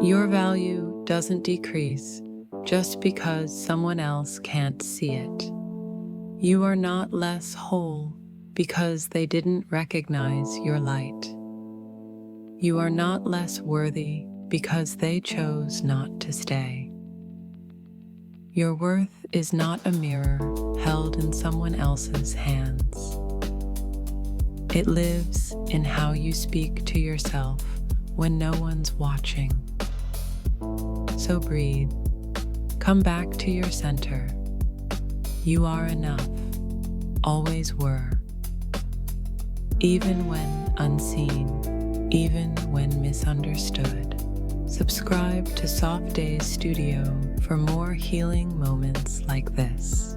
Your value doesn't decrease just because someone else can't see it. You are not less whole because they didn't recognize your light. You are not less worthy because they chose not to stay. Your worth is not a mirror held in someone else's hands. It lives in how you speak to yourself when no one's watching. So breathe. Come back to your center. You are enough, always were. Even when unseen, even when misunderstood. Subscribe to Soft Days Studio for more healing moments like this.